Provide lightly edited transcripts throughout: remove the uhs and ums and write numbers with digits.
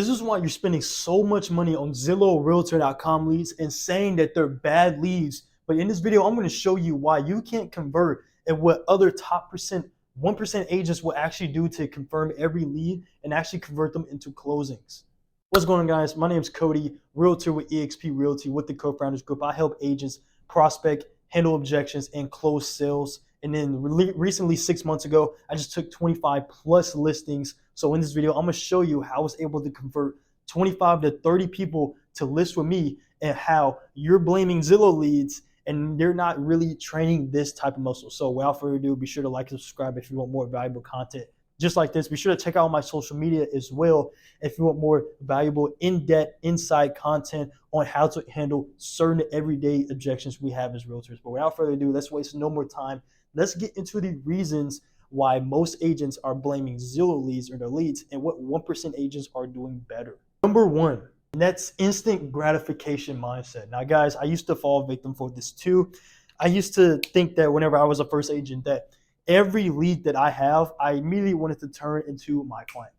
This is why you're spending so much money on Zillow, Realtor.com leads and saying that they're bad leads. But in this video, I'm going to show you why you can't convert and what other top 1% agents will actually do to confirm every lead and actually convert them into closings. What's going on, guys? My name is Cody, Realtor with eXp Realty with the Co-Founders Group. I help agents prospect, handle objections, and close sales. And then recently, 6 months ago, I just took 25 plus listings. So in this video, I'm gonna show you how I was able to convert 25 to 30 people to list with me and how you're blaming Zillow leads and they're not really training this type of muscle. So without further ado, be sure to like and subscribe if you want more valuable content just like this. Be sure to check out my social media as well if you want more valuable, in-depth, inside content on how to handle certain everyday objections we have as realtors. But without further ado, let's waste no more time. Let's get into the reasons why most agents are blaming Zillow leads or their leads and what 1% agents are doing better. Number one, and that's instant gratification mindset. Now, guys, I used to fall victim for this too. I used to think that whenever I was a first agent that every lead that I have, I immediately wanted to turn into my client.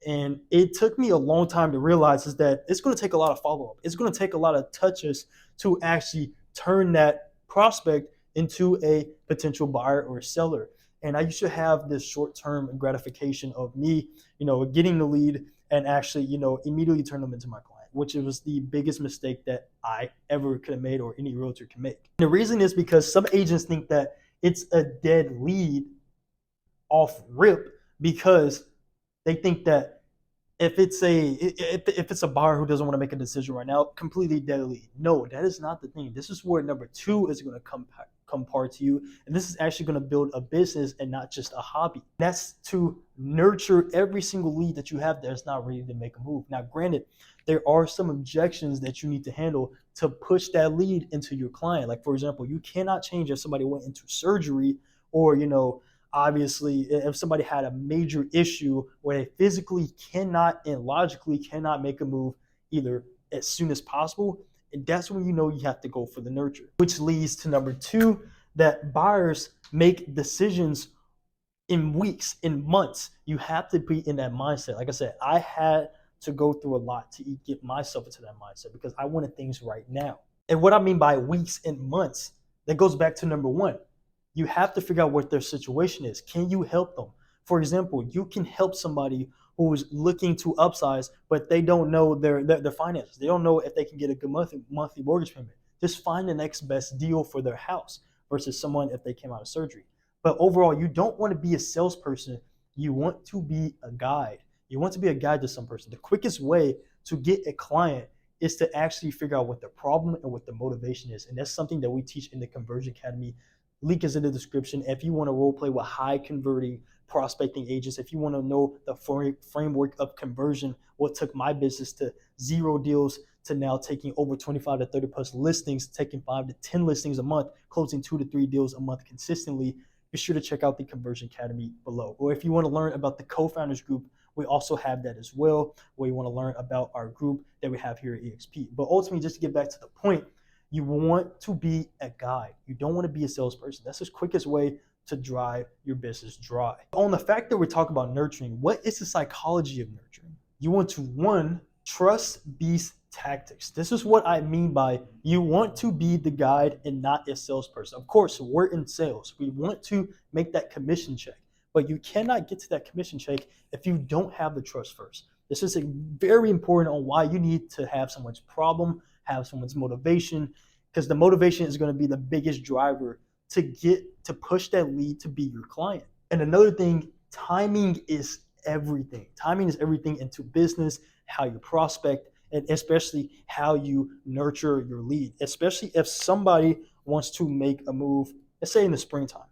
And it took me a long time to realize is that it's going to take a lot of follow-up. It's going to take a lot of touches to actually turn that prospect into a potential buyer or seller. And I used to have this short-term gratification of me, getting the lead and actually, immediately turn them into my client, which was the biggest mistake that I ever could have made or any realtor can make. And the reason is because some agents think that it's a dead lead off rip because they think that if it's a buyer who doesn't want to make a decision right now, completely dead lead. No, that is not the thing. This is where number two is going to come part to you, and this is actually going to build a business and not just a hobby. That's to nurture every single lead that you have that's not ready to make a move. Now, granted, there are some objections that you need to handle to push that lead into your client. Like, for example, you cannot change if somebody went into surgery or, obviously if somebody had a major issue where they physically cannot and logically cannot make a move either as soon as possible. And that's when you have to go for the nurture, which leads to number two, that buyers make decisions in weeks, in months. You have to be in that mindset. Like I said, I had to go through a lot to get myself into that mindset because I wanted things right now. And what I mean by weeks and months, that goes back to number one. You have to figure out what their situation is. Can you help them? For example, you can help somebody who is looking to upsize, but they don't know their finances. They don't know if they can get a good monthly mortgage payment. Just find the next best deal for their house versus someone if they came out of surgery. But overall, you don't want to be a salesperson. You want to be a guide. You want to be a guide to some person. The quickest way to get a client is to actually figure out what their problem and what the motivation is. And that's something that we teach in the Conversion Academy. Link is in the description. If you want to role play with high converting prospecting agents, if you want to know the framework of conversion, what took my business to 0 deals to now taking over 25 to 30 plus listings, taking 5 to 10 listings a month, closing 2 to 3 deals a month consistently, be sure to check out the Conversion Academy below. Or if you want to learn about the Co-Founders Group, we also have that as well, where you want to learn about our group that we have here at eXp. But ultimately, just to get back to the point, you want to be a guide. You don't want to be a salesperson. That's the quickest way to drive your business dry. On the fact that we're talking about nurturing, what is the psychology of nurturing? You want to, one, trust these tactics. This is what I mean by you want to be the guide and not a salesperson. Of course, we're in sales. We want to make that commission check, but you cannot get to that commission check if you don't have the trust first. This is very important on why you need to have someone's problem, have someone's motivation, because the motivation is going to be the biggest driver to push that lead to be your client. And another thing, timing is everything. Timing is everything into business, how you prospect, and especially how you nurture your lead, especially if somebody wants to make a move, let's say in the springtime.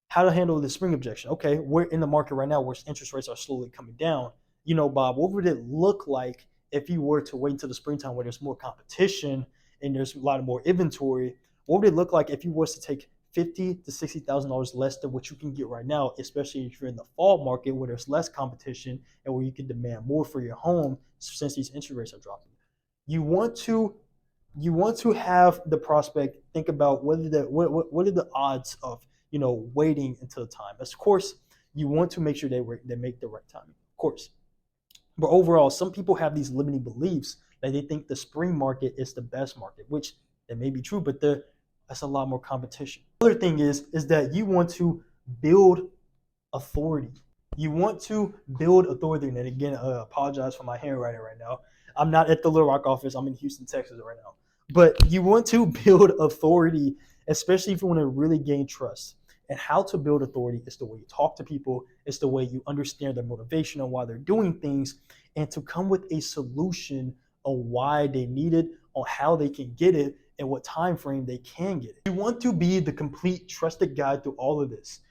How to handle the spring objection. Okay, we're in the market right now where interest rates are slowly coming down. Bob, what would it look like if you were to wait until the springtime where there's more competition and there's a lot more inventory? What would it look like if you was to take $50,000 to $60,000 less than what you can get right now, especially if you're in the fall market where there's less competition and where you can demand more for your home since these interest rates are dropping? You want to have the prospect think about what are the odds of waiting until the time. Of course, you want to make sure they make the right timing. Of course. But overall, some people have these limiting beliefs that they think the spring market is the best market, which it may be true, but that's a lot more competition. Other thing is that you want to build authority. You want to build authority. And again, apologize for my handwriting right now. I'm not at the Little Rock office. I'm in Houston, Texas right now. But you want to build authority, especially if you want to really gain trust. And how to build authority is the way you talk to people. It's the way you understand their motivation and why they're doing things, and to come with a solution on why they need it, on how they can get it, and what time frame they can get it. You want to be the complete trusted guide through all of this.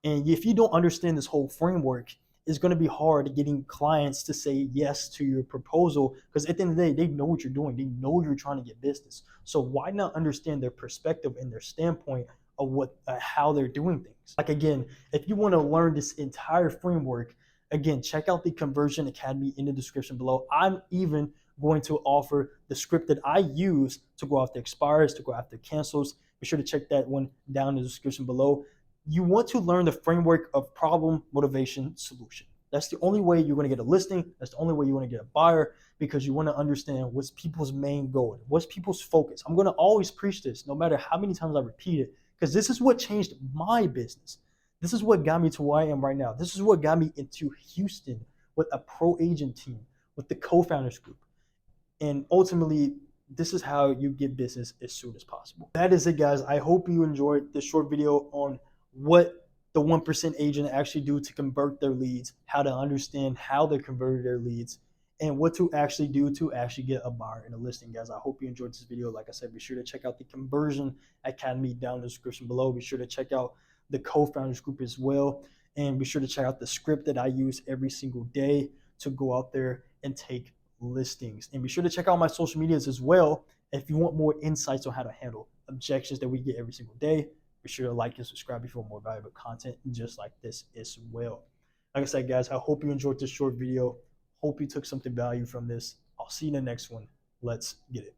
And if you don't understand this whole framework, it's going to be hard getting clients to say yes to your proposal, because at the end of the day, they know what you're doing. They know you're trying to get business. So why not understand their perspective and their standpoint of how they're doing things? Like, again, if you want to learn this entire framework, again, check out the Conversion Academy in the description below. I'm even going to offer the script that I use to go after expires, to go after cancels. Be sure to check that one down in the description below. You want to learn the framework of problem, motivation, solution. That's the only way you're going to get a listing. That's the only way you want to get a buyer, because you want to understand what's people's main goal, what's people's focus. I'm going to always preach this, no matter how many times I repeat it, because this is what changed my business. This is what got me to where I am right now. This is what got me into Houston with a pro agent team, with the Cofounders group. And ultimately, this is how you get business as soon as possible. That is it, guys. I hope you enjoyed this short video on what the 1% agent actually do to convert their leads, how to understand how they converted their leads, and what to actually do to actually get a buyer in a listing, guys. I hope you enjoyed this video. Like I said, be sure to check out the Conversion Academy down in the description below. Be sure to check out the Co-Founders group as well. And be sure to check out the script that I use every single day to go out there and take listings. And be sure to check out my social medias as well if you want more insights on how to handle objections that we get every single day. Be sure to like and subscribe if you want more valuable content just like this as well. Like I said, guys, I hope you enjoyed this short video. Hope you took something value from this. I'll see you in the next one. Let's get it.